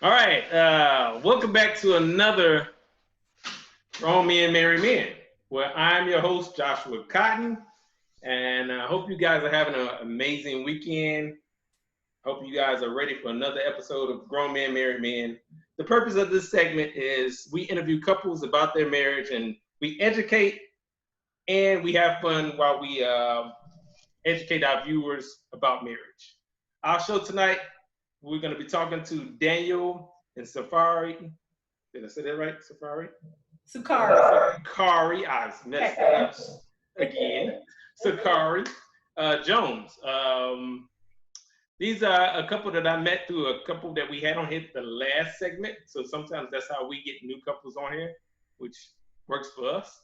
All right, welcome back to another Grown Men, Marry Men, where I'm your host, Joshua Cotton, and I hope you guys are having an amazing weekend. Hope you guys are ready for another episode of Grown Men, Marry Men. The purpose of this segment is we interview couples about their marriage and we educate and we have fun while we educate our viewers about marriage. Our show tonight, we're going to be talking to Daniel and Safari. Did I say that right? Safari? Sukari. Sakari. I messed that up again. Sakari Jones. These are a couple that I met through a couple that we had on here the last segment. So sometimes that's how we get new couples on here, which works for us.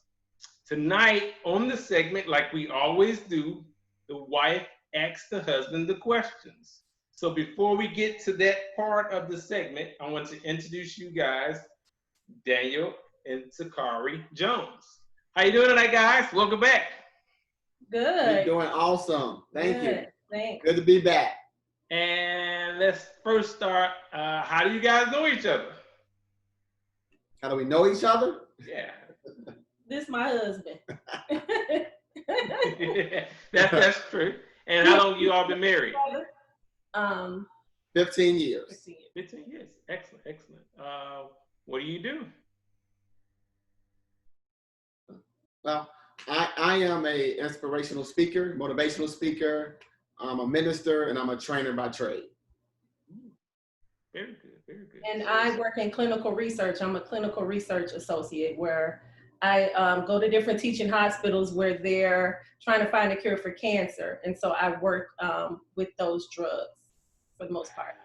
Tonight on the segment, like we always do, the wife asks the husband the questions. So before we get to that part of the segment, I want to introduce you guys, Daniel and Sakari Jones. How you doing tonight, guys? Welcome back. Good. You're doing awesome. Thank you. Thanks. Good to be back. And let's first start. How do you guys know each other? How do we know each other? Yeah. This my husband. That's true. And how long you all been married? 15 years. 15 years. Excellent, excellent. What do you do? Well, I am a inspirational speaker, motivational speaker. I'm a minister, and I'm a trainer by trade. Very good, very good. And I work in clinical research. I'm a clinical research associate where I go to different teaching hospitals where they're trying to find a cure for cancer. And so I work with those drugs for the most part.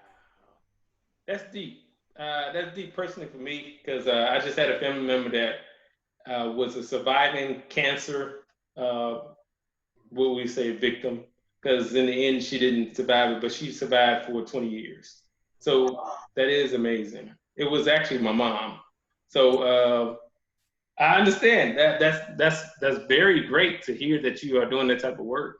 That's deep. That's deep personally for me because I just had a family member that was a surviving cancer, what we say, victim. Because in the end, she didn't survive it, but she survived for 20 years. So that is amazing. It was actually my mom. So I understand that. That's very great to hear that you are doing that type of work.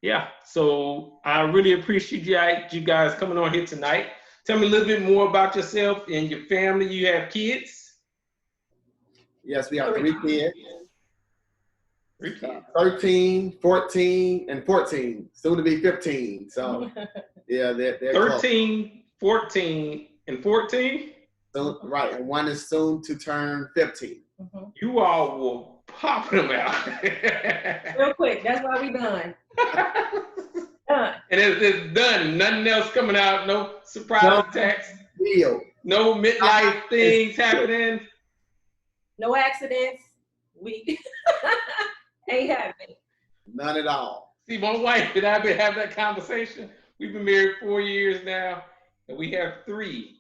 Yeah. So I really appreciate you guys coming on here tonight. Tell me a little bit more about yourself and your family. You have kids? Yes, we have 3 kids. 3 kids. 13, 14, and 14. Soon to be 15. So, yeah, they're 13, close. 14, and 14? So, right, and one is soon to turn 15. Mm-hmm. You all will pop them out. Real quick, that's why we done. And it's done. Nothing else coming out. No surprise attacks. Deal. No midlife things happening. No accidents. We ain't happening. None at all. See, my wife and I been having that conversation. We've been married 4 years now, and we have 3.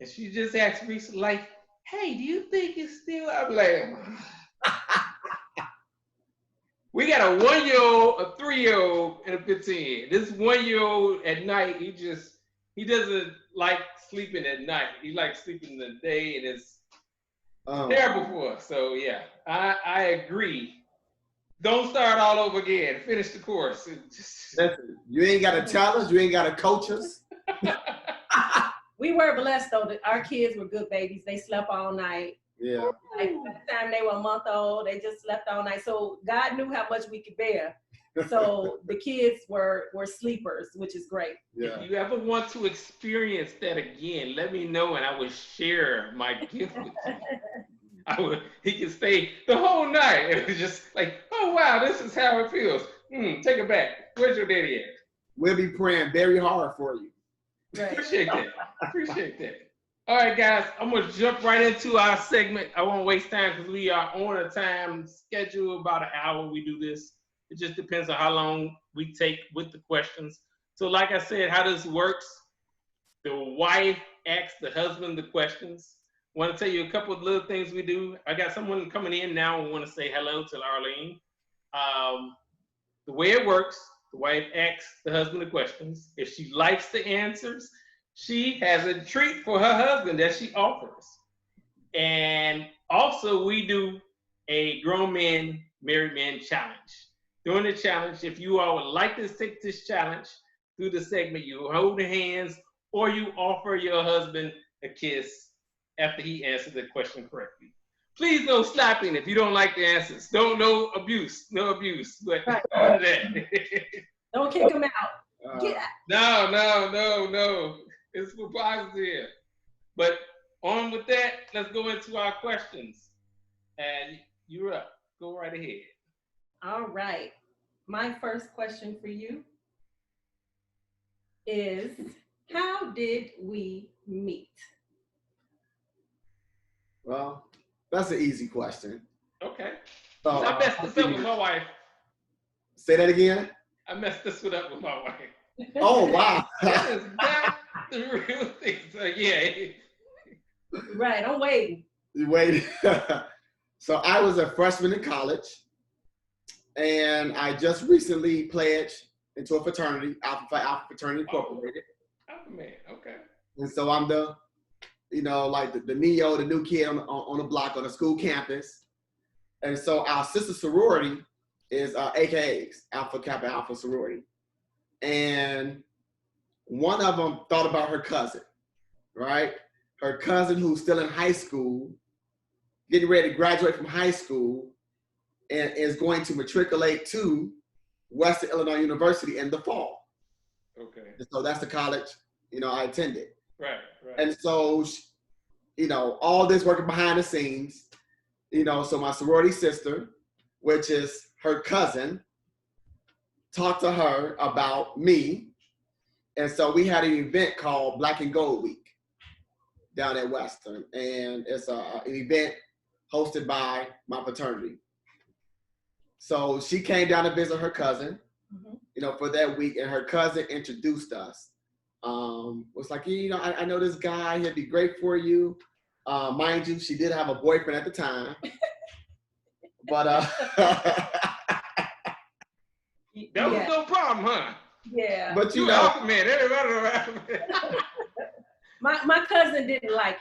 And she just asked me, like, hey, do you think it's still? I'm like, we got a 1-year-old, a 3-year-old, and a 15. This 1-year-old at night, he doesn't like sleeping at night. He likes sleeping in the day, and it's terrible for us. So yeah, I agree. Don't start all over again. Finish the course. Listen, you ain't got to tell us. You ain't got to coach us. We were blessed though that our kids were good babies. They slept all night. Yeah. Like, by the time they were a month old, they just slept all night. So God knew how much we could bear. So the kids were sleepers, which is great. Yeah. If you ever want to experience that again, let me know and I will share my gift with you. He can stay the whole night. It was just like, oh wow, this is how it feels. Take it back. Where's your daddy at? We'll be praying very hard for you. Right. Appreciate that. Appreciate that. All right, guys, I'm going to jump right into our segment. I won't waste time because we are on a time schedule, about an hour we do this. It just depends on how long we take with the questions. So like I said, how this works, the wife asks the husband the questions. I want to tell you a couple of little things we do. I got someone coming in now who want to say hello to Arlene. The way it works, the wife asks the husband the questions. If she likes the answers, she has a treat for her husband that she offers. And also we do a grown men, married men challenge. During the challenge, if you all would like to take this challenge through the segment, you hold hands or you offer your husband a kiss after he answers the question correctly. Please no slapping if you don't like the answers. No abuse, but Right. none of that. Don't kick him out. Get out. No. It's for positive. But on with that, let's go into our questions. And you're up. Go right ahead. All right. My first question for you is, how did we meet? Well, that's an easy question. Okay. So, I messed this up with my wife. Say that again. I messed this one up with my wife. Oh, wow. That is not the real thing. So yeah. Right, I'm waiting. You wait. So I was a freshman in college, and I just recently pledged into a fraternity, Alpha Phi Alpha Fraternity Incorporated. Oh man, okay. And so I'm the, like the neo, the new kid on the block on the school campus. And so our sister sorority is AKAs, Alpha Kappa Alpha Sorority. And one of them thought about her cousin, right? Her cousin who's still in high school, getting ready to graduate from high school, and is going to matriculate to Western Illinois University in the fall. Okay. And so that's the college, I attended. Right. And so, all this working behind the scenes, so my sorority sister, which is her cousin, talked to her about me. And so we had an event called Black and Gold Week down at Western. And it's an event hosted by my fraternity. So she came down to visit her cousin, for that week, and her cousin introduced us. Was like, I know this guy, he'd be great for you. Mind you, she did have a boyfriend at the time. But that was no problem, huh? Yeah. But You out, man. Everybody around. My cousin didn't like it.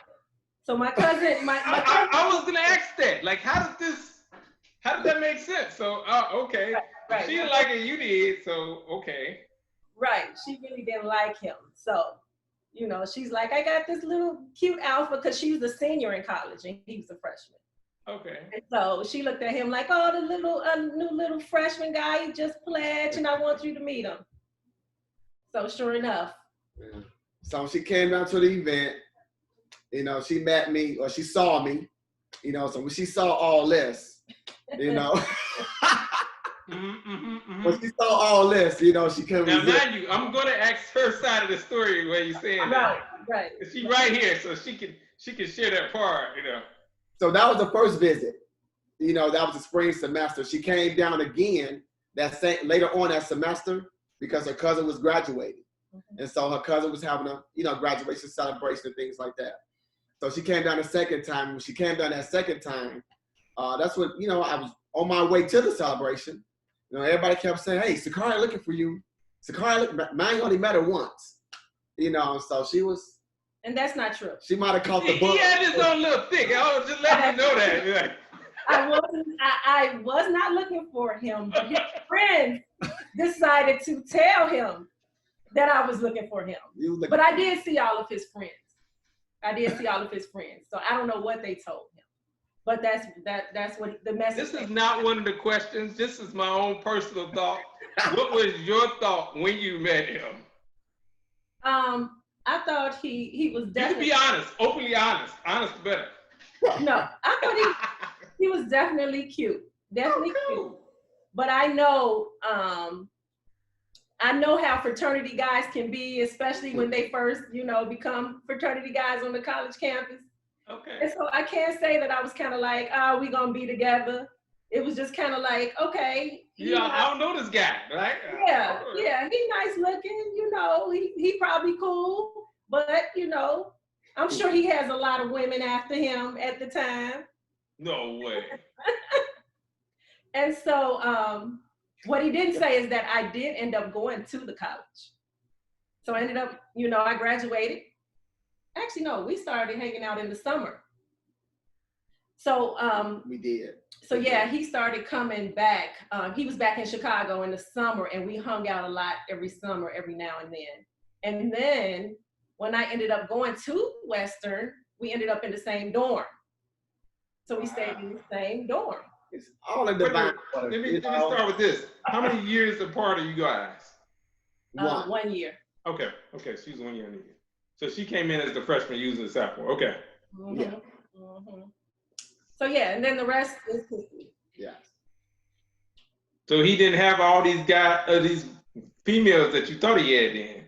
So my cousin, I was gonna ask that. Like, how did that make sense? So, okay. Right. She didn't like it, you did. So, okay. Right. She really didn't like him. So, she's like, I got this little cute alpha, because she was a senior in college and he was a freshman. Okay. And so she looked at him like, oh, the new little freshman guy, he just pledged, and I want you to meet him. So sure enough. Yeah. So she came down to the event, she met me, or she saw me, so when she saw all this, when she saw all this, she couldn't Now, resist. mind you, I'm gonna ask her side of the story where you're saying that. Right. She's right here, so she can share that part, So that was the first visit. That was the spring semester. She came down again later on that semester because her cousin was graduating. And so her cousin was having a, graduation celebration and things like that. So she came down the second time. When she came down that second time, that's when, I was on my way to the celebration. Everybody kept saying, hey, Sakari looking for you. Sakari, mine only met her once. So she was. And that's not true. She might have caught the bug. He had his own little thing. I was just letting you know that. I was not looking for him, but his friends decided to tell him that I was looking for him. But I did see all of his friends. So I don't know what they told him. But that's what the message. This is not one of the questions. This is my own personal thought. What was your thought when you met him? I thought he was definitely. You can be honest, openly honest. Honest better. No, I thought he was definitely cute. Definitely cute. But I know how fraternity guys can be, especially when they first, become fraternity guys on the college campus. Okay. And so I can't say that I was kind of like, we gonna be together. It was just kind of like, okay. Yeah, I don't know this guy, right? Yeah, he nice looking, he probably cool, but I'm sure he has a lot of women after him at the time. No way. And so what he didn't say is that I did end up going to the college. So I ended up, I graduated. Actually, no, we started hanging out in the summer. So we did. So yeah, he started coming back. He was back in Chicago in the summer, and we hung out a lot every summer, every now and then. And then when I ended up going to Western, we ended up in the same dorm. So we stayed in the same dorm. It's all in divine order. Let me start with this. How many years apart are you guys? 1 year. Okay, she's 1 year in a year. So she came in as the freshman using the sophomore. Okay. Mm-hmm. Yeah. Mm-hmm. So yeah, and then the rest is history. Yes. So he didn't have all these these females that you thought he had then.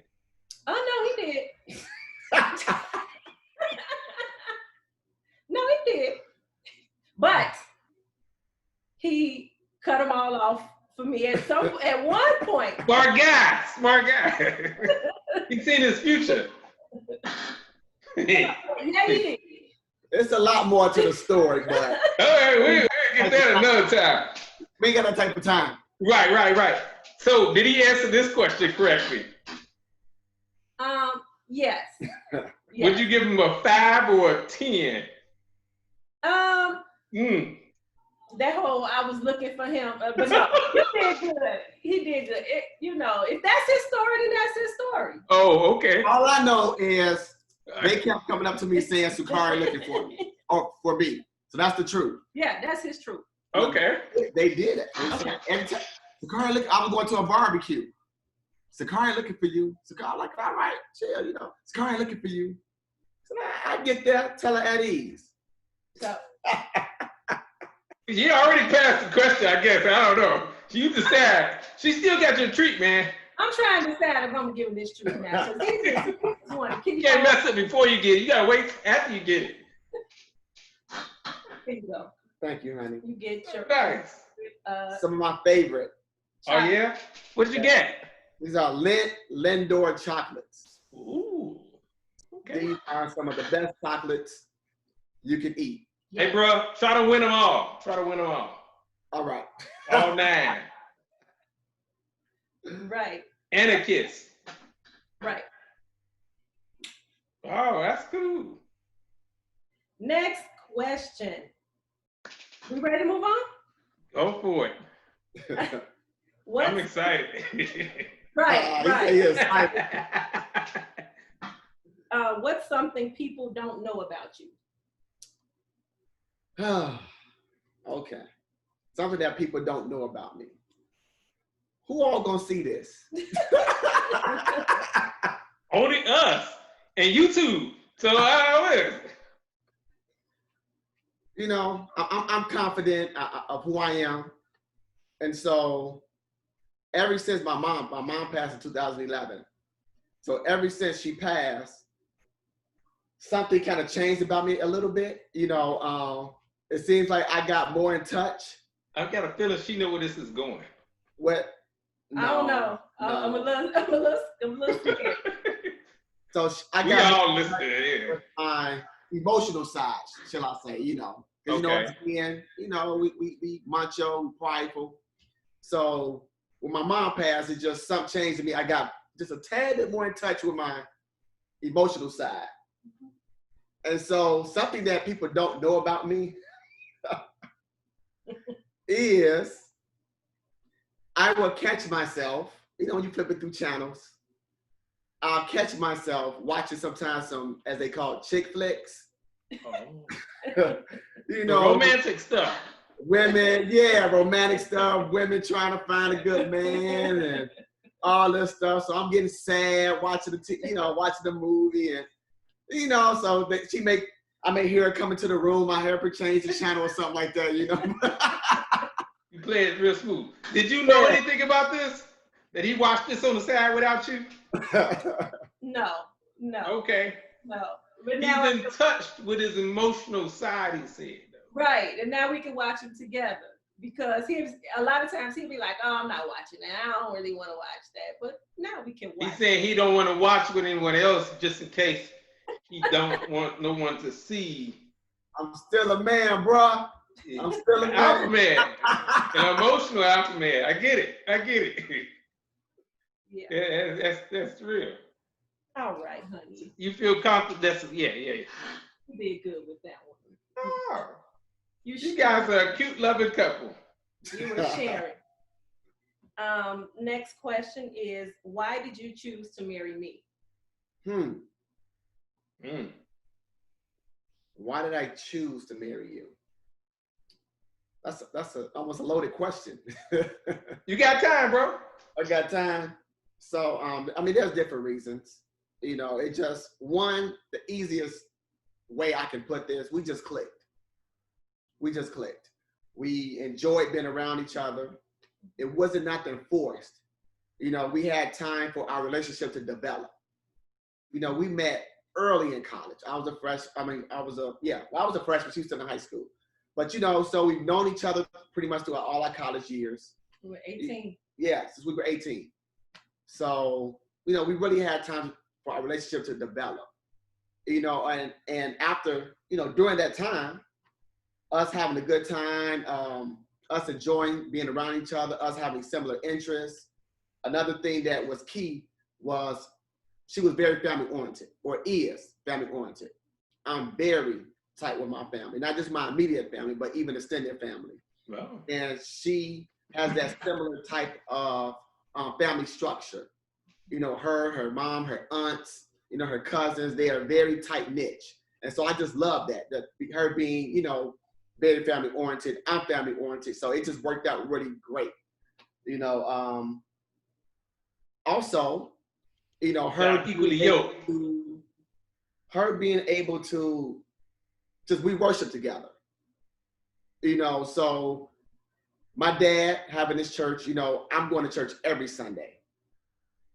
Oh no, he did. No, he did. But he cut them all off for me at one point. Smart guy. He's seen his future. Yeah, he did. It's a lot more to the story, but all right, we'll get that another time. We ain't got that type of time. Right. So did he answer this question correctly? Yes. Would you give him a 5 or a 10? That whole I was looking for him, but no, he did good. If that's his story, then that's his story. Oh, okay. All I know is they kept coming up to me saying Sakari looking for me, or for me. So that's the truth. Yeah, that's his truth. Okay. They did it. Okay. Every time, Sakari look, I was going to a barbecue. Sakari looking for you. Sakari like, all right, chill, Sakari looking for you. So I get there, tell her at ease. So You already passed the question, I guess. I don't know. You decide. She still got your treat, man. I'm trying to decide if I'm gonna give him this treat now. You can't mess it before you get it. You gotta wait after you get it. Here you go. Thank you, honey. You get your Nice. Some of my favorite. Oh yeah? What did you get? These are Lindor chocolates. Ooh. Okay. These are some of the best chocolates you can eat. Hey, bro, try to win them all. All right. All 9. Right. And a kiss. Right. Oh, that's cool. Next question. We ready to move on? Go for it. I'm excited. Right. He is. What's something people don't know about you? Okay. Something that people don't know about me. Who all gonna see this? Only us and YouTube. So I'm confident of who I am, and so ever since my mom passed in 2011. So ever since she passed, something kind of changed about me a little bit. It seems like I got more in touch. I've got a feeling she know where this is going. What? No, I don't know. No. I'm a little scared. So I We got all listening. Yeah. my emotional side, shall I say? Okay. We macho, we prideful. So when my mom passed, it just something changed in me. I got just a tad bit more in touch with my emotional side. And so something that people don't know about me is I will catch myself, when you flip it through channels, I'll catch myself watching sometimes some, as they call it, chick flicks. Oh. Romantic stuff. Women, romantic stuff, women trying to find a good man and all this stuff. So I'm getting sad watching watching the movie and so I may hear her come into the room, I hear her change the channel or something like that, You play it real smooth. Did you know anything about this? That he watched this on the side without you? No. Okay. No. But He's now in touch with his emotional side, he said. Right. And now we can watch them together. Because a lot of times he'll be like, oh, I'm not watching that. I don't really want to watch that. But now we can watch. He's saying he don't want to watch with anyone else just in case he don't want no one to see. I'm still a man, bruh. I'm still a man. Alpha man. An emotional alpha man. I get it. Yeah, that's real. All right, honey. You feel confident? Yeah. You did good with that one. Oh, you You guys are a cute, loving couple. You were sharing. Next question is, why did you choose to marry me? Why did I choose to marry you? That's almost a loaded question. You got time, bro. I got time. So, I mean, there's different reasons. You know, it just, one, the easiest way I can put this, we just clicked. We just clicked. We enjoyed being around each other. It wasn't nothing forced. You know, we had time for our relationship to develop. You know, we met early in college. I was a freshman. I was a freshman. She was still in high school. But, you know, so we've known each other pretty much throughout all our college years. We were 18. Yeah, since we were 18. So, you know, we really had time for our relationship to develop. You know, and after, you know, during that time, us having a good time, us enjoying being around each other, us having similar interests. Another thing that was key was she was very family oriented, or is family oriented. I'm very tight with my family, not just my immediate family, but even extended family. Wow. And she has that similar type of family structure. You know, her mom, her aunts, you know, her cousins, they are very tight knit. And so I just love that her being, you know, very family oriented, I'm family oriented. So it just worked out really great. You know, also, you know, her equally yoked. Her being able to just, we worship together. You know, so my dad having this church, you know, I'm going to church every Sunday.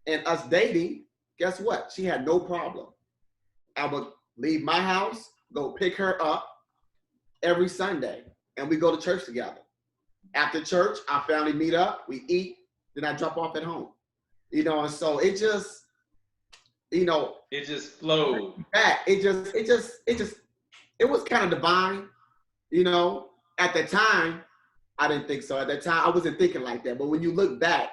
And us dating, guess what? She had no problem. I would leave my house, go pick her up every Sunday, and we go to church together. After church, our family meet up, we eat, then I drop off at home. You know, and so it just, you know, it just flowed. It was kind of divine, you know. At the time, I didn't think so. At that time, I wasn't thinking like that. But when you look back,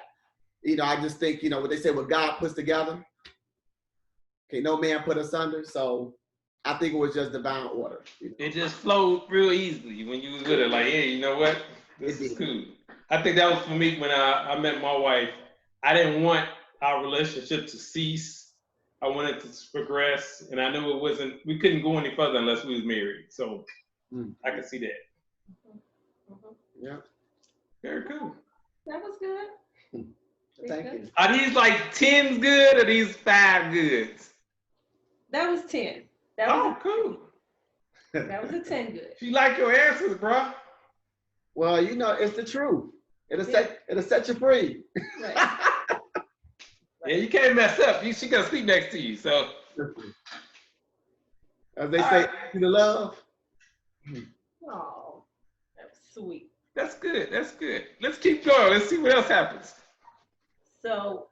you know, I just think, you know, what they say, what God puts together, okay, no man put us under. So I think it was just divine order. You know? It just flowed real easily when you was with her. Like, hey, you know what? This is cool. I think that was for me when I met my wife. I didn't want our relationship to cease. I wanted it to progress, and I knew we couldn't go any further unless we was married. So I could see that. Yeah. Very cool. That was good. Thank you. Are these like 10s good or these 5 goods? That was 10. Cool. That was a 10 good. She like your answers, bro. Well, you know, it's the truth. It'll set you free. Right. Yeah, you can't mess up. She gonna sleep next to you, so. As they say, the love. Oh, that's sweet. That's good. That's good. Let's keep going. Let's see what else happens. So,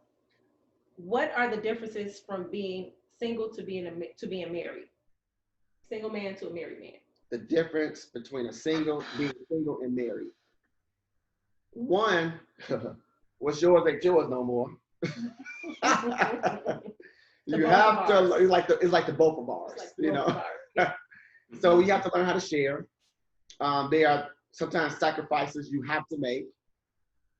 what are the differences from being single to being married? Single man to a married man. The difference between being single and married. One, what's yours ain't yours no more. You have to. It's like the both of ours. Like you know. Yeah. So you have to learn how to share. There are sometimes sacrifices you have to make,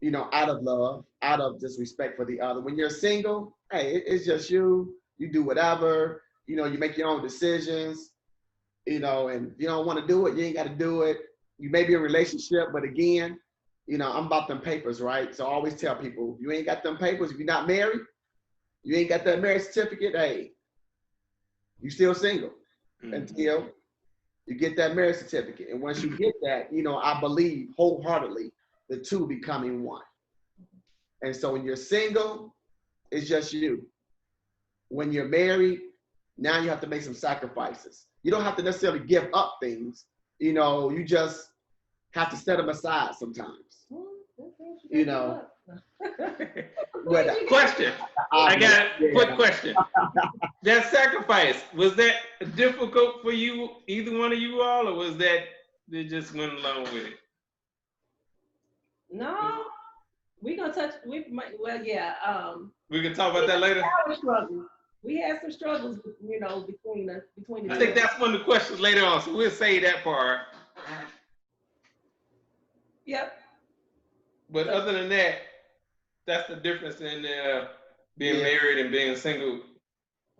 you know, out of love, out of just respect for the other. When you're single, hey, it's just you. You do whatever. You know, you make your own decisions. You know, and if you don't want to do it, you ain't got to do it. You may be in a relationship, but again, you know, I'm about them papers, right? So I always tell people, you ain't got them papers. If you're not married, you ain't got that marriage certificate. Hey, you still single until you get that marriage certificate. And once you get that, you know, I believe wholeheartedly the two becoming one. And so when you're single, it's just you. When you're married, now you have to make some sacrifices. You don't have to necessarily give up things. You know, you just have to set them aside sometimes. You know. Question. I got a quick question. That sacrifice, was that difficult for you, either one of you all, or was that they just went along with it? No, we gonna touch. We can talk about that later. We had some struggles, you know, between the. I think that's one of the questions later on, so we'll say that part. Yep. But other than that, that's the difference in being married and being single.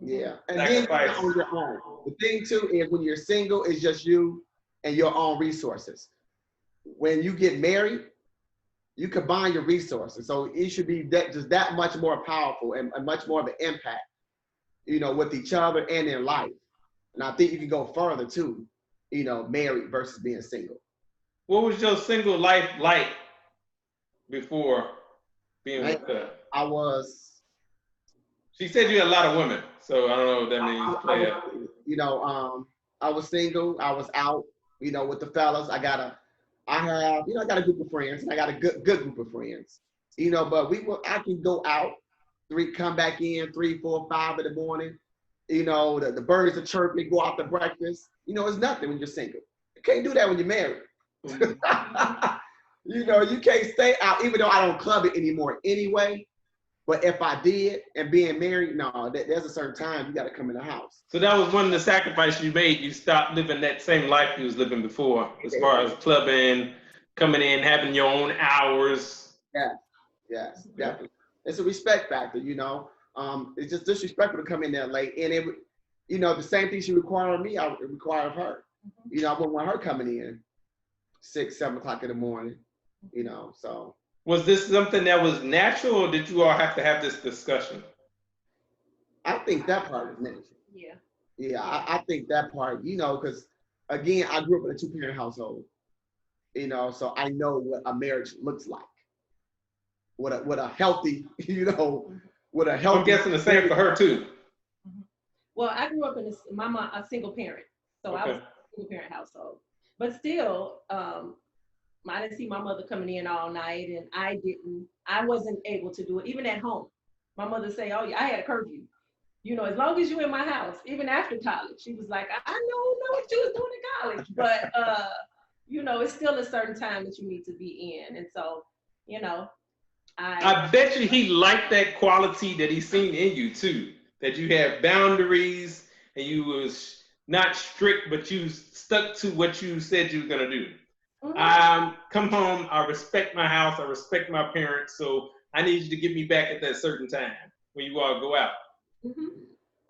Yeah. And then you're Sacrifice. on your own. The thing too is when you're single, it's just you and your own resources. When you get married, you combine your resources. So it should be just that much more powerful and much more of an impact, with each other and in life. And I think you can go further too, married versus being single. What was your single life like before being Man, with her? I was, She said you had a lot of women, so I don't know what that means. I was single. I was out, with the fellas. I got a group of friends, and I got a good group of friends, but I can go out, come back in 3, 4, 5 in the morning. The birds are chirping, go out to breakfast. It's nothing when you're single. You can't do that when you're married. You can't stay out, even though I don't club it anymore anyway. But if I did, and being married, no, there's a certain time you got to come in the house. So that was one of the sacrifices you made. You stopped living that same life you was living before, as far as clubbing, coming in, having your own hours. Yes, definitely. It's a respect factor, It's just disrespectful to come in there late. And the same thing she required of me, I require of her. I wouldn't want her coming in 6, 7 o'clock in the morning, so. Was this something that was natural, or did you all have to have this discussion? I think that part is natural. Yeah, I think that part, because again, I grew up in a 2-parent household, so I know what a marriage looks like. What a healthy, what a healthy. I'm guessing the same for her too. Well, I grew up in a single parent, so I was in a single parent household. But still, I didn't see my mother coming in all night, and I wasn't able to do it, even at home. My mother say, oh, yeah, I had a curfew. As long as you in my house, even after college, she was like, I don't know what you was doing in college, but, it's still a certain time that you need to be in. And so, I bet you he liked that quality that he seen in you too, that you have boundaries and you was not strict, but you stuck to what you said you were going to do. Come home, I respect my house, I respect my parents, so I need you to get me back at that certain time when you all go out.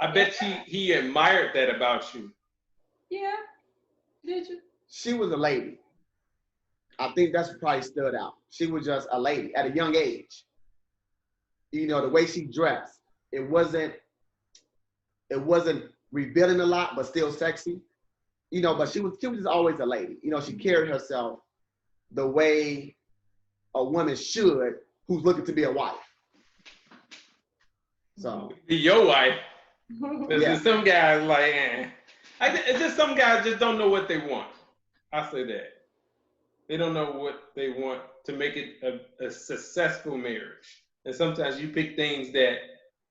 I bet he admired that about you. Yeah, did you? She was a lady. I think that's what probably stood out. She was just a lady at a young age. The way she dressed, it wasn't revealing a lot, but still sexy. But she was just always a lady. She carried herself the way a woman should who's looking to be a wife. So. Be your wife. There's some guys like, it's just some guys just don't know what they want. I say that. They don't know what they want to make it a successful marriage. And sometimes you pick things that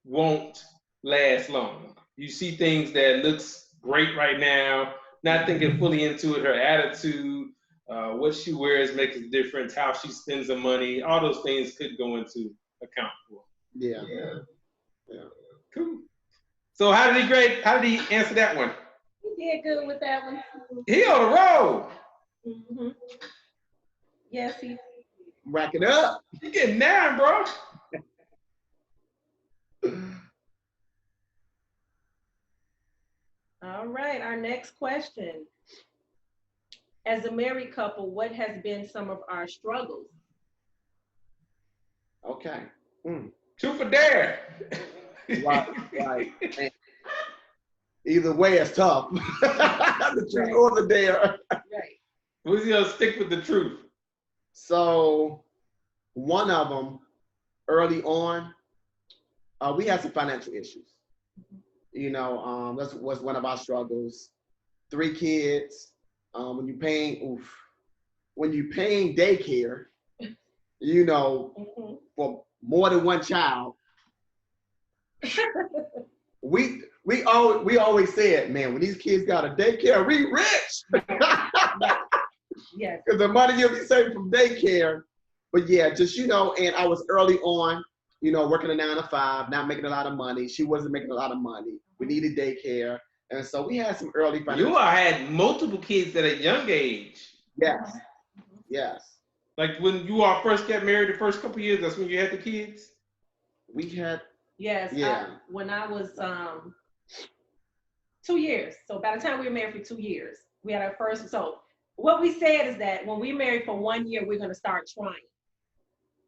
won't last long. You see things that looks great right now, not thinking fully into it, her attitude, what she wears makes a difference, how she spends her money, all those things could go into account for. Yeah. Cool. So how did he answer that one? He did good with that one. He on the roll. Yes, he. Rack it up. You getting 9, bro. All right, our next question. As a married couple, what has been some of our struggles? Okay. Truth or dare? Right. Either way, it's tough. The truth or the dare. Right. Who's gonna stick with the truth? So, one of them, early on, we had some financial issues. That was one of our struggles. 3 kids. When you're paying daycare, for more than one child, we always said, man, when these kids got a daycare, we rich. Yes. Because the money you'll be saving from daycare. But yeah, just, and I was early on, working a 9 to 5, not making a lot of money. She wasn't making a lot of money. We needed daycare. And so we had some early financial. You all had multiple kids at a young age. Yes. Like when you all first got married, the first couple of years, that's when you had the kids? We had. Yes. Yeah. When I was 2 years. So by the time we were married for 2 years, we had our first. So what we said is that when we married for 1 year, we're going to start trying.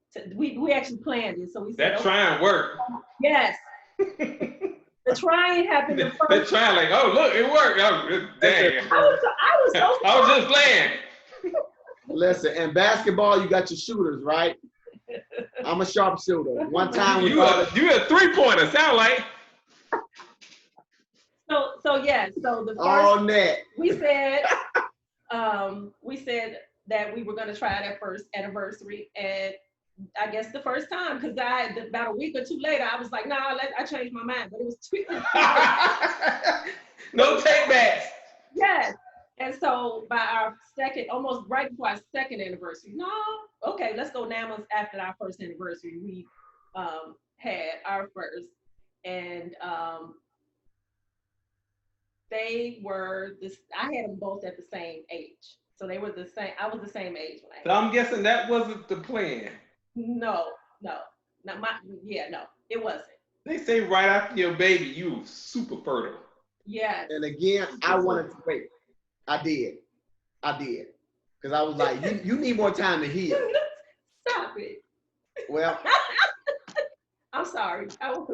So we actually planned it. So we said, that trying work. Yes. The trying happened the first. They're trying like, oh look, it worked. Oh, dang. I was just playing. Listen, in basketball, you got your shooters, right? I'm a sharpshooter. One time you a 3-pointer, sound like. So the first all net. we said that we were going to try that first anniversary, and I guess the first time, because about a week or two later, I was like, nah, I changed my mind, but it was too no take backs. Yes. And so by our almost right before our second anniversary, no, okay, let's go 9 months after our first anniversary, we had our first, and they were I had them both at the same age. So they were the same, I was the same age when I had So I'm guessing that wasn't the plan. No, it wasn't. They say right after your baby, you were super fertile. Yes. And again, I wanted to wait. I did. Because I was like, you need more time to heal. Stop it. Well, I'm sorry.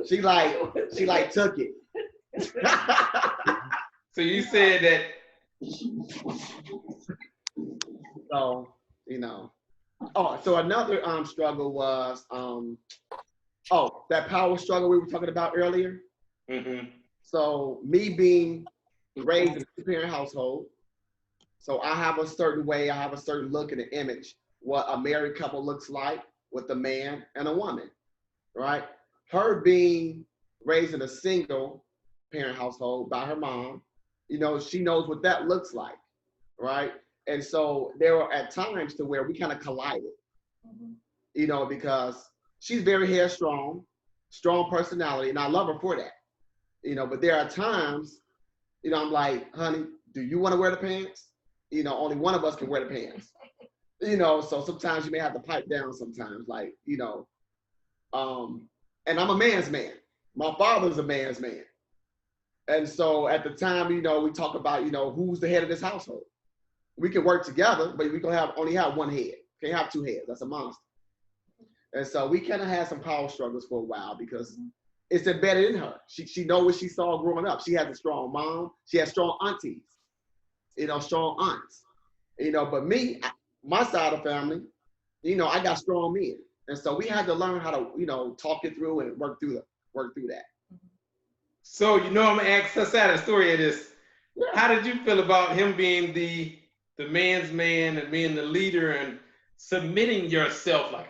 She took it. So you said that. So, Oh, so another struggle was that power struggle we were talking about earlier. Mm-hmm. So me being raised in a two-parent household, so I have a certain way, I have a certain look and an image what a married couple looks like with a man and a woman, right? Her being raised in a single parent household by her mom, she knows what that looks like, right? And so there were at times to where we kind of collided, because she's very headstrong, strong personality, and I love her for that, but there are times, I'm like, honey, do you want to wear the pants? Only one of us can wear the pants, so sometimes you may have to pipe down sometimes, like, and I'm a man's man. My father's a man's man. And so at the time, we talk about, who's the head of this household. We can work together, but we can only have one head. Can't have two heads. That's a monster. And so we kind of had some power struggles for a while because it's embedded in her. She knows what she saw growing up. She has a strong mom. She has strong aunties, strong aunts. But me, my side of the family, I got strong men. And so we had to learn how to, talk it through and work through that. So, I'm going to ask us out a story of this. Yeah. How did you feel about him being the man's man and being the leader and submitting yourself? Like,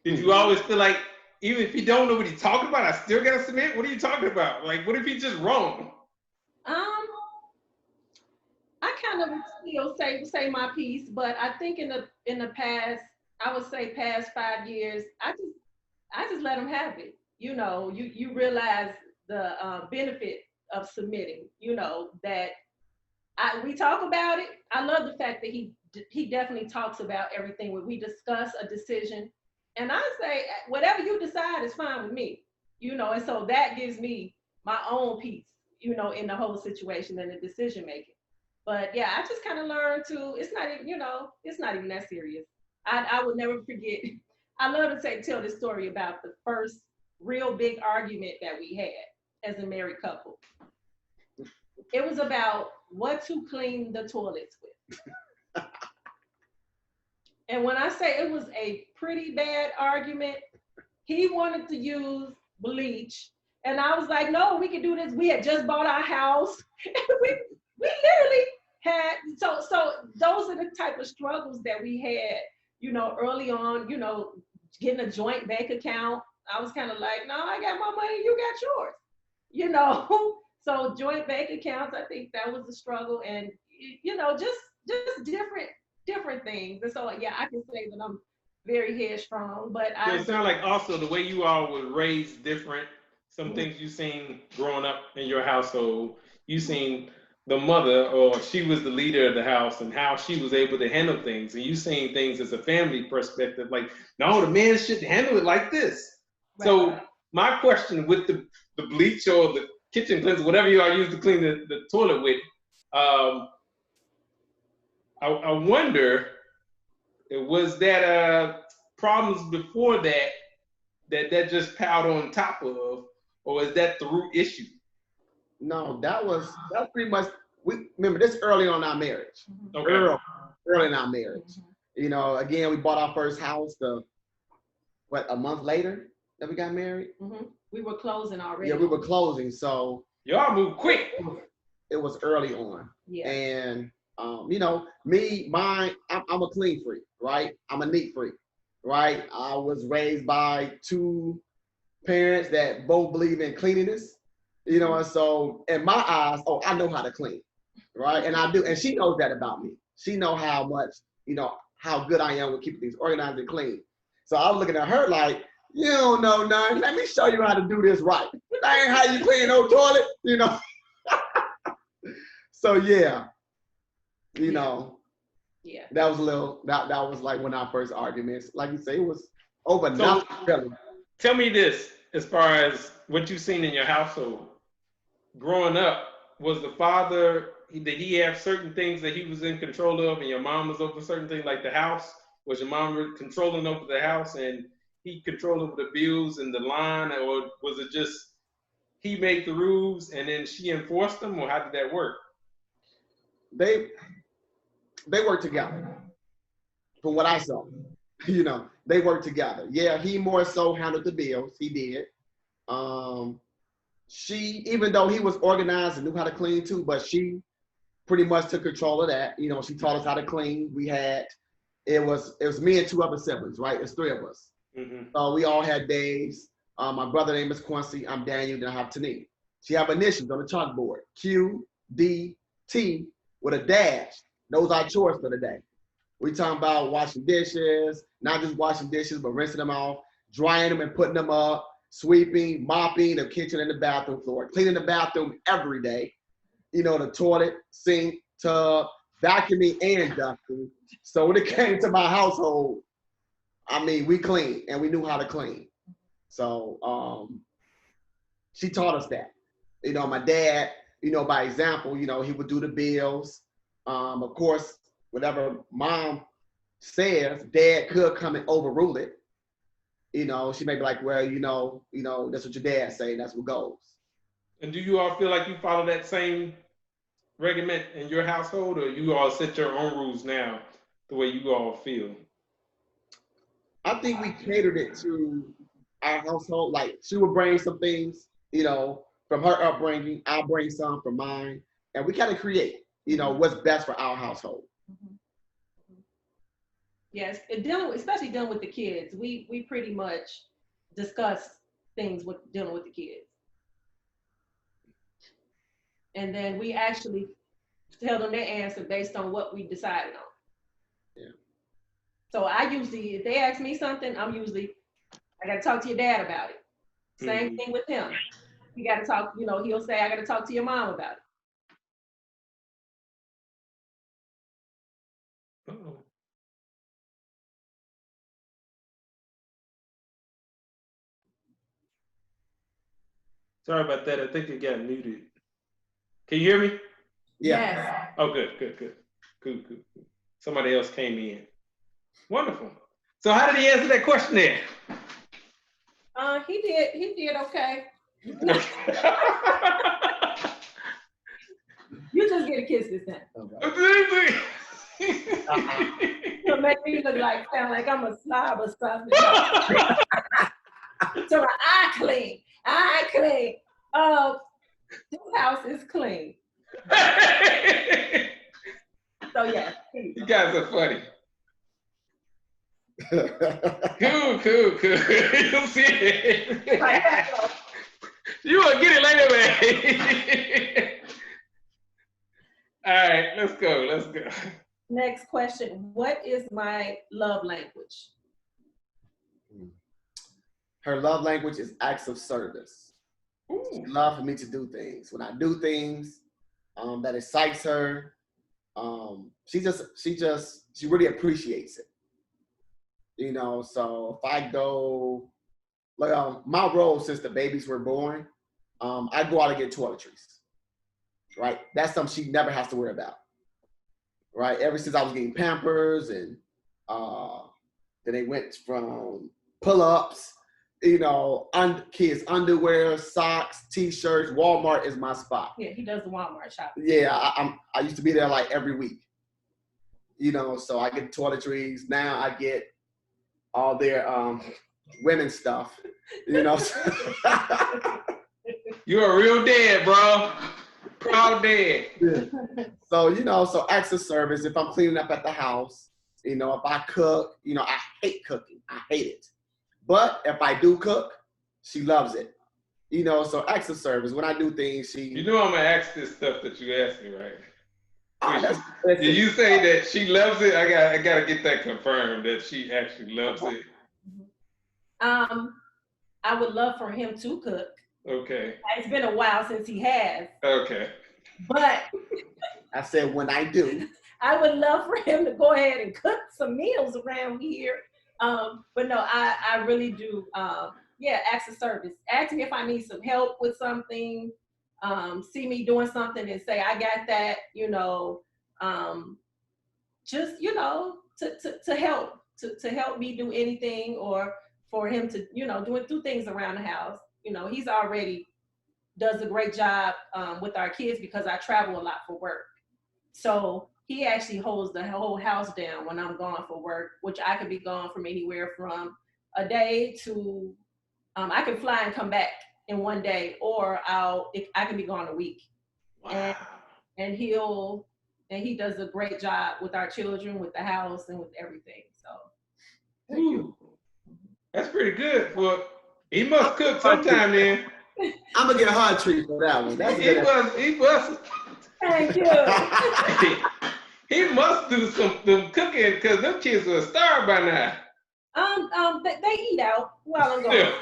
did you always feel like, even if you don't know what he's talking about, I still got to submit? What are you talking about? Like, what if he's just wrong? I kind of still say my piece, but I think in the past, I would say past 5 years, I just let him have it. You realize the benefit of submitting, that we talk about it. I love the fact that he definitely talks about everything when we discuss a decision. And I say, whatever you decide is fine with me, and so that gives me my own peace, in the whole situation and the decision making. But yeah, I just kind of learned to, it's not even that serious. I would never forget. I love to tell this story about the first real big argument that we had as a married couple. It was about what to clean the toilets with. And when I say it was a pretty bad argument, he wanted to use bleach. And I was like, no, we can do this. We had just bought our house. we literally had, so those are the type of struggles that we had, early on, getting a joint bank account. I was kind of like, no, I got my money, you got yours, So joint bank accounts, I think that was a struggle, and just different things. And so yeah, I can say that I'm very headstrong, but it sounds like also the way you all were raised different. Some things you seen growing up in your household, you seen the mother, or she was the leader of the house, and how she was able to handle things, and you seen things as a family perspective, like, no, the man should handle it like this. Right. So my question with the bleach or kitchen cleanser, whatever you all use to clean the toilet with. I wonder, was that problems before that just piled on top of, or was that the root issue? No, that's pretty much, we remember this early on in our marriage. Okay. Early in our marriage. You know, again, we bought our first house a month later that we got married? We were closing already. Yeah, we were closing, so. Y'all moved quick. It was early on. Yeah. And, you know, I'm a clean freak, right? I'm a neat freak, right? I was raised by two parents that both believe in cleanliness, you know, and so in my eyes, I know how to clean, right? And I do, and she knows that about me. She knows how much, you know, how good I am with keeping things organized and clean. So I was looking at her like, you don't know nothing. Let me show you how to do this right. That ain't how you clean no toilet, you know. So yeah, you know. Yeah. That was that was like one of our first arguments. Like you say, it was over nothing. Tell me this, as far as what you've seen in your household. Growing up, was the father, did he have certain things that he was in control of and your mom was over certain things like the house? Was your mom controlling over the house and he controlled over the bills and the line, or was it just he made the rules and then she enforced them, or how did that work? They worked together, from what I saw. You know, they worked together. Yeah, he more so handled the bills. He did. She, even though he was organized and knew how to clean too, but she pretty much took control of that. You know, she taught us how to clean. It was me and two other siblings, right? It's three of us. So we all had days. My brother's name is Quincy. I'm Daniel. Then I have Tanique. She have initials on the chalkboard: Q, D, T, with a dash. Those are chores for the day. We talking about washing dishes, not just washing dishes, but rinsing them off, drying them and putting them up, sweeping, mopping the kitchen and the bathroom floor, cleaning the bathroom every day. You know, the toilet, sink, tub, vacuuming and dusting. So when it came to my household, I mean, we cleaned and we knew how to clean. So she taught us that. You know, my dad, you know, by example, you know, he would do the bills. Of course, whatever mom says, dad could come and overrule it. You know, she may be like, well, you know, that's what your dad say, that's what goes. And do you all feel like you follow that same regiment in your household, or you all set your own rules now the way you all feel? I think we catered it to our household. Like, she would bring some things, you know, from her upbringing. I'll bring some from mine. And we kind of create, you know, what's best for our household. Yes, especially dealing with the kids. We pretty much discuss things with dealing with the kids. And then we actually tell them their answer based on what we decided on. Yeah. So I usually, if they ask me something, I got to talk to your dad about it. Same thing with him. You got to talk, you know, he'll say, I got to talk to your mom about it. Uh-oh. Sorry about that. I think it got muted. Can you hear me? Yeah. Yes. Oh, good. Cool. Somebody else came in. Wonderful. So how did he answer that question there? He did okay. You just get a kiss this time. You'll make me sound like I'm a slob or something. So I clean. This house is clean. So yeah. You guys are funny. Cool. You see it. You will get it later, man. All right, let's go. Next question. What is my love language? Her love language is acts of service. She loves for me to do things. When I do things that excites her, she really appreciates it. You know, so if I go, like my role since the babies were born I go out and get toiletries. Right? That's something she never has to worry about. Right? Ever since I was getting Pampers and then they went from pull-ups, kids underwear, socks, t-shirts. Walmart is my spot. Yeah, he does the Walmart shopping. Yeah, I used to be there like every week. So I get toiletries. Now I get all their women's stuff. You're a real dad, bro. Proud dad. Yeah. So acts of service. If I'm cleaning up at the house, if I cook, I hate cooking. I hate it. But if I do cook, she loves it. So acts of service. When I do things, she. You know I'm gonna ask this stuff that you asked me, right? Did you Listen, say that she loves it? I gotta get that confirmed that she actually loves it. I would love for him to cook. Okay. It's been a while since he has. Okay. But I said when I do. I would love for him to go ahead and cook some meals around here. But no, I really do. Acts of service. Ask me if I need some help with something. See me doing something and say, I got that, just, to help me do anything, or for him to, do things around the house. He's already does a great job with our kids because I travel a lot for work. So he actually holds the whole house down when I'm gone for work, which I could be gone from anywhere from a day to, I can fly and come back in one day, or I can be gone a week. Wow. And he does a great job with our children, with the house, and with everything. So Ooh, that's pretty good. Well, he must cook sometime then. I'm gonna get her a treat for that one. That's He must. thank you. He must do some cooking because them kids are starved by now. They eat out while I'm gone.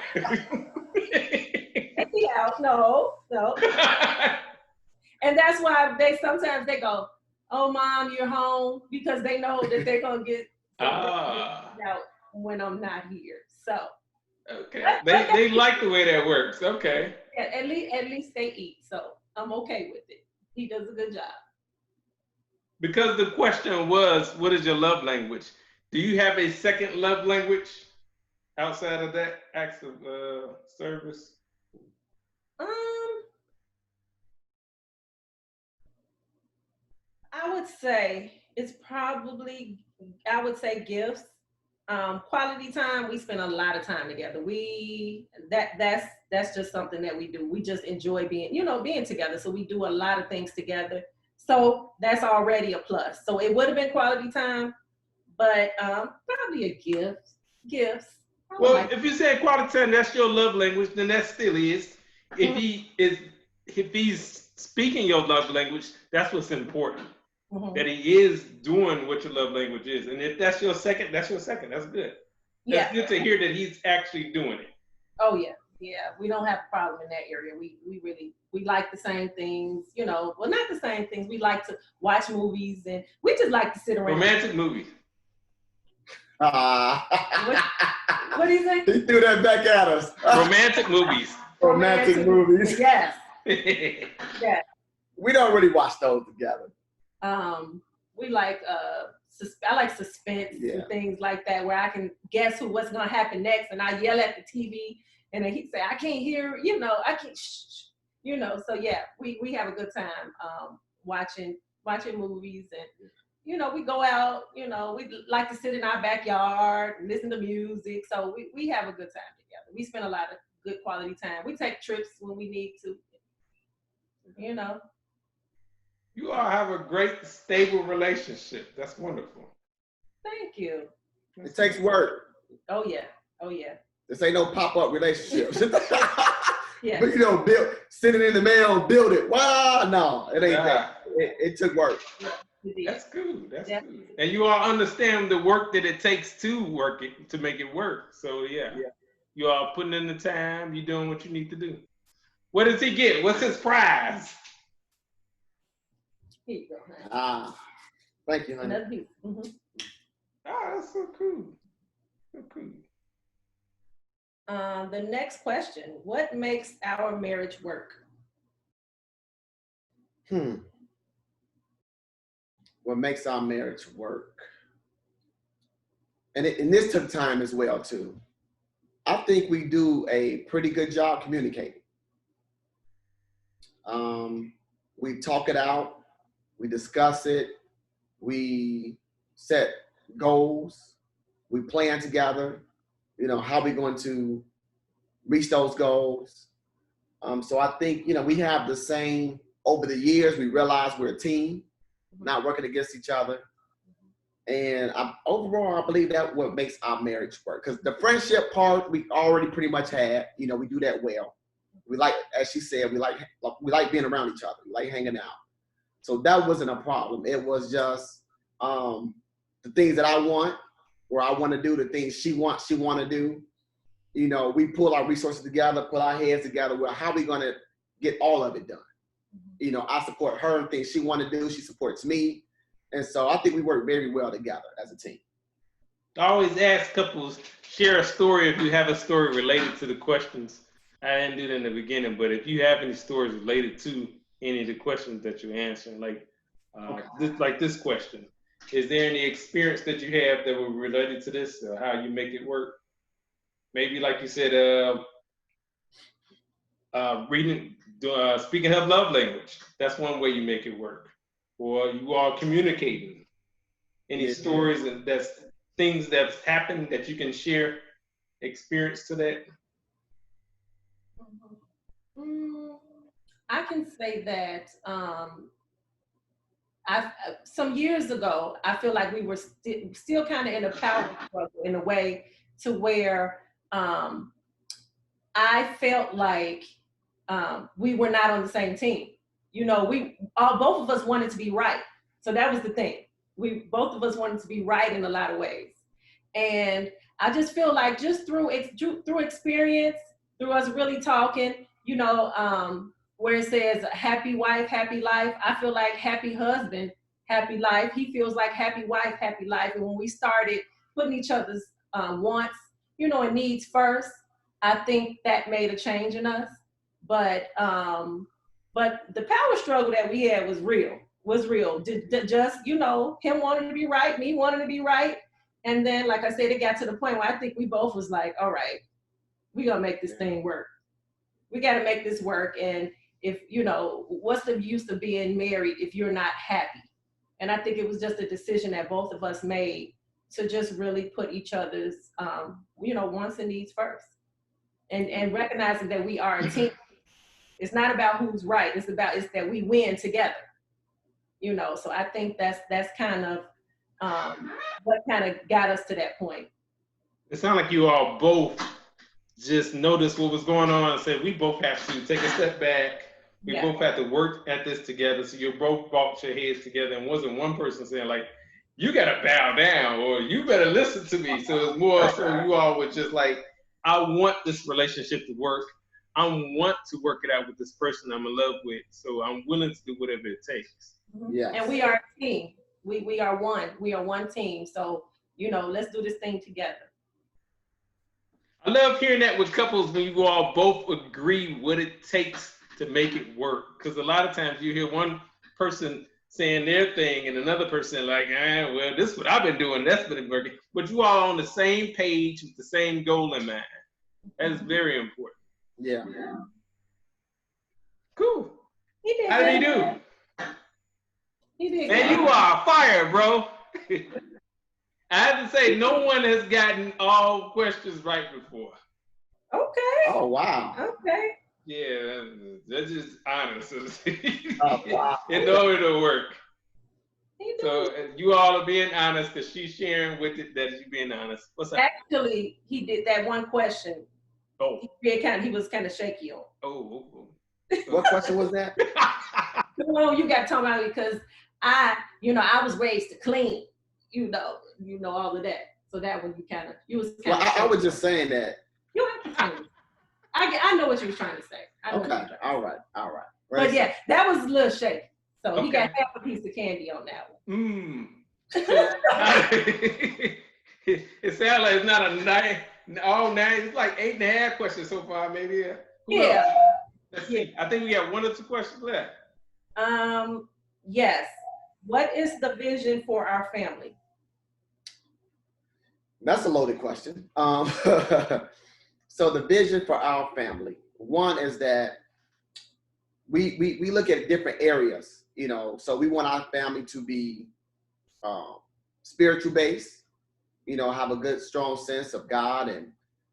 They eat out. No. And that's why sometimes they go, "Oh, Mom, you're home," because they know that they're gonna get out when I'm not here. So okay, they like the way that works. Okay. Yeah, at least they eat. So I'm okay with it. He does a good job. Because the question was, what is your love language? Do you have a second love language outside of that acts of service? I would say it's probably, gifts. Quality time, we spend a lot of time together. That's just something that we do. We just enjoy being together. So we do a lot of things together. So that's already a plus. So it would have been quality time, but probably a gift. Gifts. Well, if you say quality time, that's your love language, then that still is. If he's speaking your love language, that's what's important. Mm-hmm. That he is doing what your love language is. And if that's your second, that's your second. That's good. That's good to hear that he's actually doing it. Oh yeah. Yeah. We don't have a problem in that area. We like the same things, well, not the same things. We like to watch movies, and we just like to sit around. Romantic movies. What do you think? He threw that back at us. Romantic movies. Romantic movies. Yes. Yeah. We don't really watch those together. We like I like suspense and things like that, where I can guess what's gonna happen next, and I yell at the TV, and then he'd say, "I can't hear," I can't, So yeah, we have a good time watching movies, and we go out. We like to sit in our backyard and listen to music. So we have a good time together. We spend a lot of good quality time. We take trips when we need to. You all have a great, stable relationship. That's wonderful. Thank you. It takes work. Oh yeah. This ain't no pop-up relationships. Yeah. But sending in the mail, build it. Wow, no, it ain't that. It took work. Yeah, that's good. That's good. And you all understand the work that it takes to work it, to make it work. So yeah. You all putting in the time. You doing what you need to do. What does he get? What's his prize? Here you go. Thank you, honey. Mm-hmm. That's so cool. So cool. The next question, what makes our marriage work? What makes our marriage work? And this took time as well, too. I think we do a pretty good job communicating. We talk it out, we discuss it, we set goals, we plan together, how we're going to reach those goals. So I think, we have the same, over the years, we realize we're a team, not working against each other. And overall, I believe that's what makes our marriage work. Because the friendship part, we already pretty much had, we do that well. We like, as she said, we like being around each other. We like hanging out. So that wasn't a problem. It was just the things that I want, or I want to do, the things she want to do. We pull our resources together, put our heads together. Well, how are we going to get all of it done? I support her in things she want to do. She supports me. And so I think we work very well together as a team. I always ask couples, share a story if you have a story related to the questions. I didn't do that in the beginning, but if you have any stories related to any of the questions that you're answering, like this question, is there any experience that you have that were related to this, or how you make it work? Maybe like you said, speaking of love language, that's one way you make it work. Or you are communicating. Any stories and that's things that's happened that you can share experience to that? I can say that some years ago, I feel like we were still kind of in a power struggle in a way to where I felt like we were not on the same team. Both of us wanted to be right. So that was the thing. Both of us wanted to be right in a lot of ways. And I just feel like just through experience, through us really talking, where it says happy wife, happy life, I feel like happy husband, happy life. He feels like happy wife, happy life. And when we started putting each other's wants, and needs first, I think that made a change in us. But the power struggle that we had was real. Just, him wanting to be right, me wanting to be right. And then, like I said, it got to the point where I think we both was like, all right, we gonna make this thing work. We got to make this work. And if, what's the use of being married if you're not happy? And I think it was just a decision that both of us made to just really put each other's, wants and needs first. And recognizing that we are a team. It's not about who's right. It's that we win together. So I think that's kind of what kind of got us to that point. It sounds like you all both just noticed what was going on and said, we both have to take a step back. We both have to work at this together. So you both brought your heads together, and wasn't one person saying like, you got to bow down or you better listen to me. So it's more so you all were just like, I want this relationship to work. I want to work it out with this person I'm in love with. So I'm willing to do whatever it takes. Yes. And we are a team. We are one. We are one team. So, let's do this thing together. I love hearing that with couples when you all both agree what it takes to make it work. Because a lot of times you hear one person saying their thing and another person like, well, this is what I've been doing. That's been working. But you all on the same page with the same goal in mind. That is very important. Yeah. Cool. He did. How did he do? He did. Man, you are fire, bro. I have to say, no one has gotten all questions right before. Okay. Oh, wow. Okay. Yeah, that's just honest. Oh, wow. In order to work. So you all are being honest because she's sharing with it that you're being honest. What's up? Actually, he did that one question. Oh. He was kind of shaky on. Oh. What question was that? Well, you got to talk about it because I was raised to clean. All of that. So that one you was kind of. Well, I was just saying that. You have to say. I know what you was trying to say. Okay. All right. But yeah, that was a little shaky. So Okay. He got half a piece of candy on that one. It sounds like it's not Oh, now it's like 8.5 questions so far, maybe. Who knows? Yeah. Let's see. I think we got 1 or 2 questions left. Yes. What is the vision for our family? That's a loaded question. So the vision for our family, one is that we look at different areas, so we want our family to be spiritual based, have a good, strong sense of God and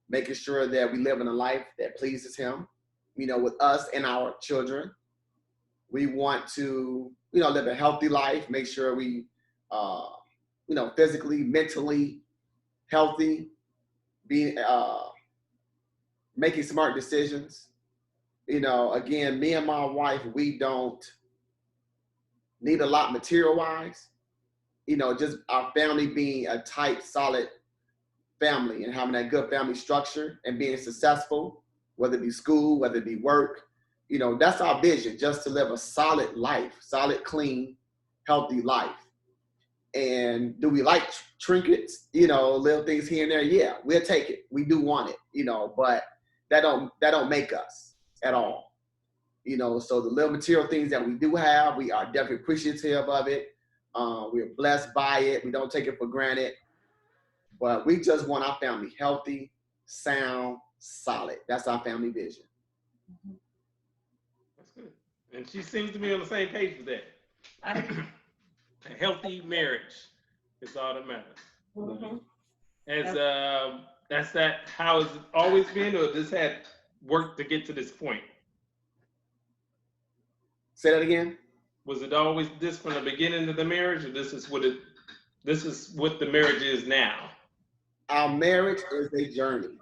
making sure that we live in a life that pleases Him, with us and our children. We want to, live a healthy life, make sure we, physically, mentally healthy, being, making smart decisions. Again, me and my wife, we don't need a lot material-wise. Just our family being a tight, solid family and having that good family structure and being successful, whether it be school, whether it be work. That's our vision, just to live a solid life, solid, clean, healthy life. And do we like trinkets, little things here and there? Yeah, we'll take it. We do want it, but that don't make us at all. So the little material things that we do have, we are definitely appreciative of it. We're blessed by it. We don't take it for granted. But we just want our family healthy, sound, solid. That's our family vision. That's good. And she seems to be on the same page with that. A healthy marriage is all that matters. Mm-hmm. That's that. How has it always been, or this had worked to get to this point? Say that again. Was it always this from the beginning of the marriage, or this is what the marriage is now? Our marriage is a journey.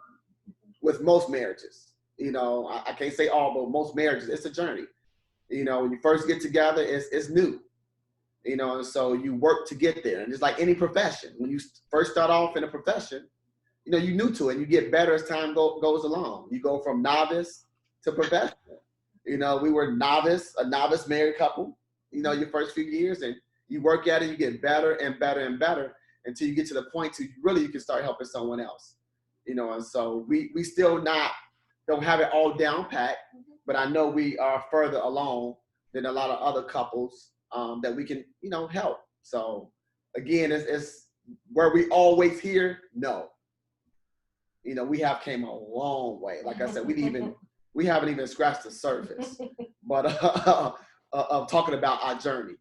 With most marriages, I can't say all, but most marriages, it's a journey. When you first get together, it's new. And so you work to get there. And it's like any profession. When you first start off in a profession, you're new to it, and you get better as time goes along. You go from novice to professional. We were a novice married couple, your first few years, and you work at it, you get better and better and better until you get to the point to you can start helping someone else. And so we still don't have it all down pat, but I know we are further along than a lot of other couples that we can, help. So again, it's where we always hear, no. We have came a long way. Like I said, we haven't even scratched the surface, but of talking about our journey,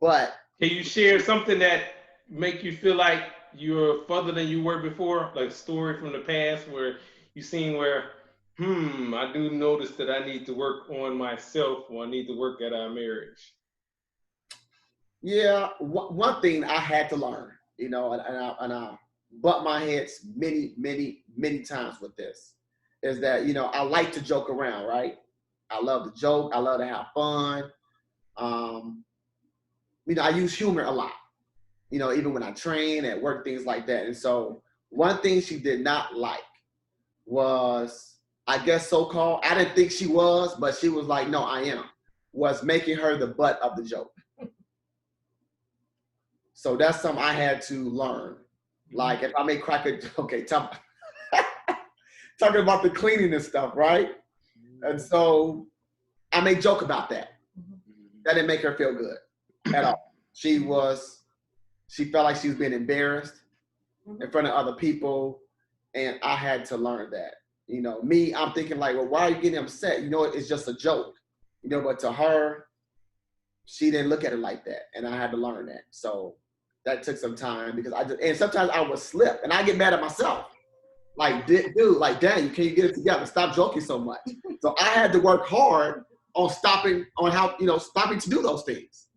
but. Can you share something that make you feel like you're further than you were before? Like a story from the past where you seen where, I do notice that I need to work on myself, or I need to work at our marriage. Yeah, one thing I had to learn, and I butt my heads many, many, many times with this, is that, I like to joke around, right? I love to joke. I love to have fun. I use humor a lot, even when I train at work, things like that. And so one thing she did not like was, I guess so-called, I didn't think she was, but she was like, no, I am, was making her the butt of the joke. So that's something I had to learn. Like if I may crack a, talking about the cleaning and stuff, right? And so I may joke about that. That didn't make her feel good at all. She felt like she was being embarrassed in front of other people. And I had to learn that. Me, I'm thinking like, well, why are you getting upset? It's just a joke. But to her, she didn't look at it like that. And I had to learn that. So that took some time because and sometimes I would slip and I get mad at myself. Like, dude, like, dang, can you get it together? Stop joking so much. So I had to work hard on stopping to do those things.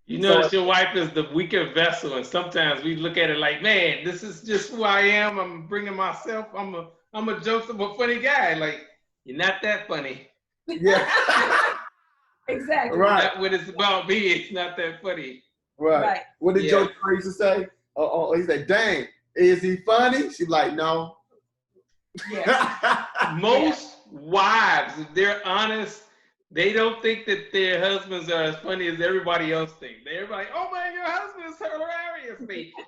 Your wife is the weaker vessel, and sometimes we look at it like, man, this is just who I am. I'm bringing myself. I'm a jokester, funny guy. Like, you're not that funny. Yeah. Exactly. Right. Not what it's about me. It's not that funny. Right. What did Joe used to say? He said, dang, is he funny? She's like, no. Yeah. Most wives, if they're honest, they don't think that their husbands are as funny as everybody else thinks. They're like, oh man, your husband is hilarious.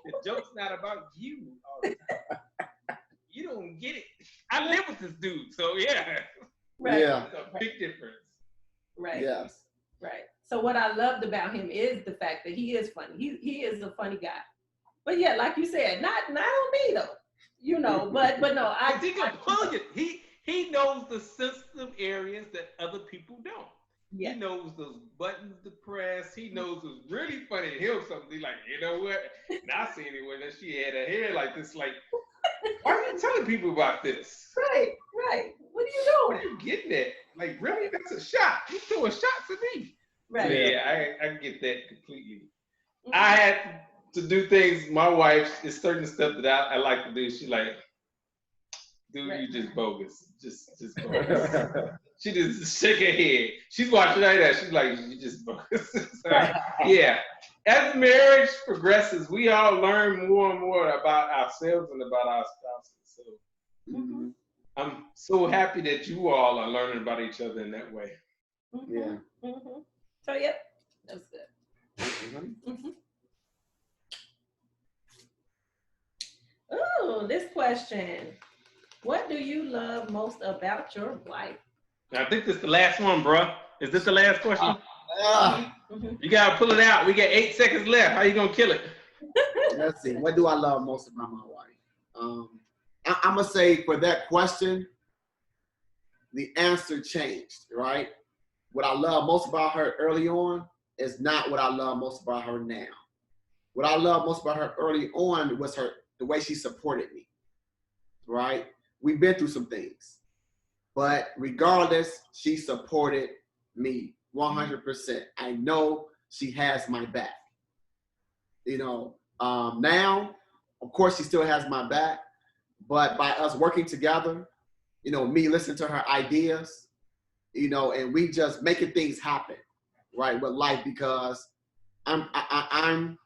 The joke's not about you all the time. You don't get it. I live with this dude, so yeah. Right. Yeah. It's a big difference. Right. Yes. Right. So what I loved about him is the fact that he is funny. He is a funny guy. But yeah, like you said, not on me though. You know, but no, He can pull it. He knows the sensitive areas that other people don't. Yeah. He knows those buttons to press. He knows what's really funny. He'll something like, you know what? And I seen it when she had her hair like this, like, why are you telling people about this? Right. What are you What are doing? you getting at? Like, really? That's a shot. You throwing shots at me. Right. Yeah, I get that completely. I had to do things. My wife is certain stuff that I like to do. She like, dude, Right. you just bogus. Just bogus. She just shake her head. She's watching like that. She's like, you just bogus. So, yeah. As marriage progresses, we all learn more and more about ourselves and about our spouses. So Mm-hmm. I'm so happy that you all are learning about each other in that way. Yeah. So yep, that's good. Mm-hmm. Oh, this question. What do you love most about your wife? I think this is the last one, bro. Is this the last question? Mhm. You gotta pull it out. We got 8 seconds left. How you gonna kill it? Let's see. What do I love most about my wife? I'm gonna say for that question, the answer changed. Right. What I love most about her early on is not what I love most about her now. What I love most about her early on was the way she supported me. Right. We've been through some things, but regardless, she supported me 100%. I know she has my back. You know, now, of course, she still has my back, but by us working together, you know, me listening to her ideas, you know, and we just making things happen, right, with life, because I'm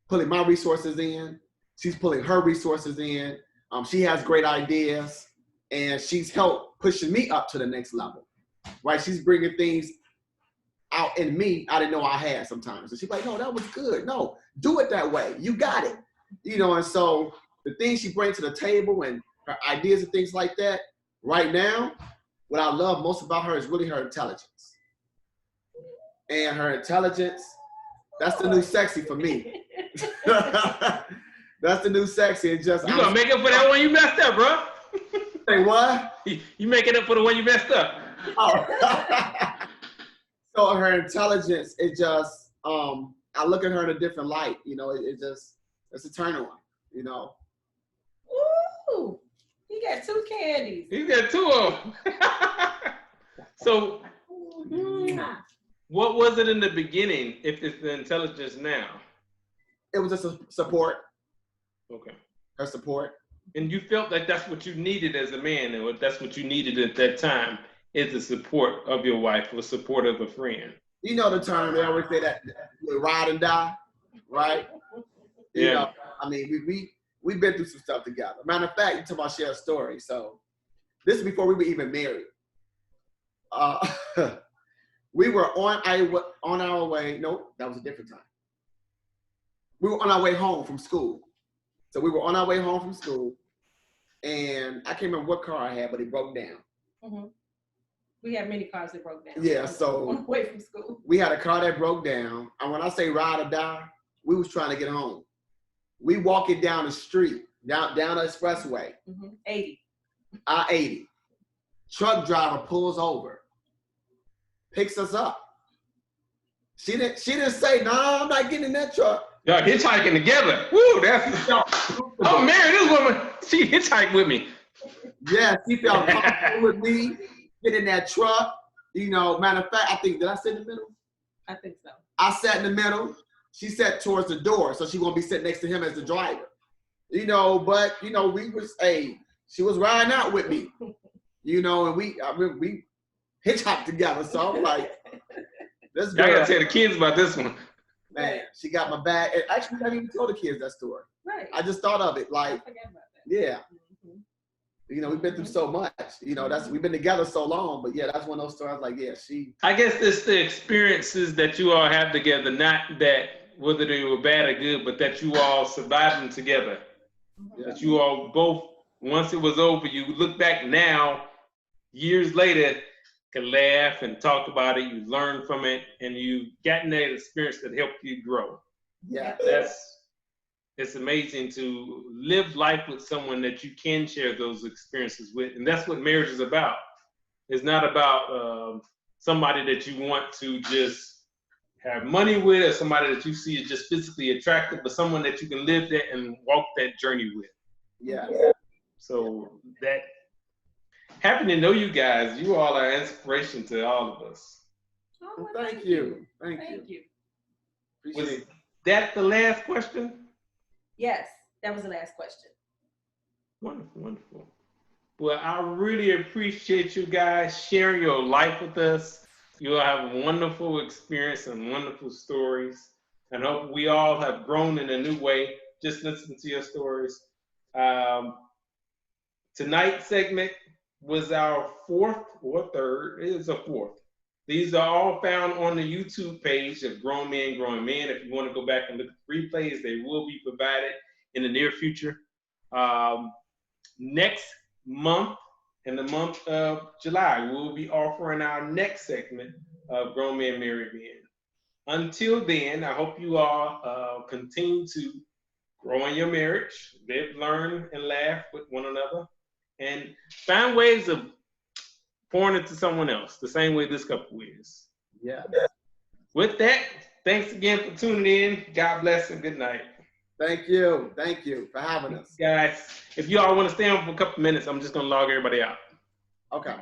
pulling my resources in, she's pulling her resources in. She has great ideas, and she's helped pushing me up to the next level, right? She's bringing things out in me I didn't know I had sometimes. And she's like, no, that was good. No, do it that way. You got it. You know, and so the things she brings to the table and her ideas and things like that, right now, what I love most about her is really her intelligence. And her intelligence, that's the new sexy for me. That's the new sexy. It just You gonna make up for that one you messed up, bro? say what? You make it up for the one you messed up. Oh. So her intelligence, it just, I look at her in a different light. You know, it just, it's a turn on. You know. Ooh, he got 2 candies. He's got 2 of them. So, what was it in the beginning if it's the intelligence now? It was just a support. Okay. Her support. And you felt like that's what you needed as a man, or that's what you needed at that time, is the support of your wife or support of a friend. You know the term, they always say that ride and die, right? Yeah. You know, I mean, we've been through some stuff together. Matter of fact, you talk about share a story. So this is before we were even married. We were on our way. Nope, that was a different time. We were on our way home from school. So we were on our way home from school, and I can't remember what car I had, but it broke down. Mm-hmm. We had many cars that broke down. Yeah, so on the way from school. we had a car that broke down, and when I say ride or die, we was trying to get home. We walking down the street, down the expressway, 80. I-80. Truck driver pulls over, picks us up. She didn't say, "Nah, I'm not getting in that truck." Y'all hitchhiking together. Woo, that's I'm married this woman. She hitchhiked with me. Yeah, she felt comfortable with me. Get in that truck. You know, matter of fact, did I sit in the middle? I think so. I sat in the middle. She sat towards the door, so she won't be sitting next to him as the driver. You know, but you know, she was riding out with me. You know, and we hitchhiked together. So I'm like, this Y'all girl, gotta tell the kids about this one. man, she got my bag. And actually, I didn't even tell the kids that story. Right. I just thought of it, I like, forgot about that. yeah. Mm-hmm. You know, we've been through so much. You know, we've been together so long. But yeah, that's one of those stories. Like, yeah, I guess it's the experiences that you all have together, not that whether they were bad or good, but that you all survived them together. Yeah. That you all both once it was over, you look back now, years later, can laugh and talk about it. You learn from it, and you've gotten that experience that helped you grow. Yeah. It's amazing to live life with someone that you can share those experiences with, and that's what marriage is about. It's not about somebody that you want to just have money with, or somebody that you see as just physically attractive, but someone that you can live that and walk that journey with. Yeah. So that, happy to know you guys. You all are inspiration to all of us. Oh, Well, thank you. Thank you. Was Appreciate it. that the last question? Yes, that was the last question. Wonderful, wonderful. Well, I really appreciate you guys sharing your life with us. You all have a wonderful experience and wonderful stories. And hope we all have grown in a new way just listening to your stories. Tonight's segment was our fourth or third. It is a fourth. These are all found on the YouTube page of Grown Men Growing Men. If you want to go back and look at the replays, they will be provided in the near future. Next month, in the month of July, we will be offering our next segment of Grown Men Married Men. Until then, I hope you all continue to grow in your marriage, live, learn, and laugh with one another, and find ways of pouring it to someone else, the same way this couple is. Yeah. With that, thanks again for tuning in. God bless and good night. Thank you. Thank you for having us. Guys, if you all want to stay on for a couple minutes, I'm just going to log everybody out. Okay.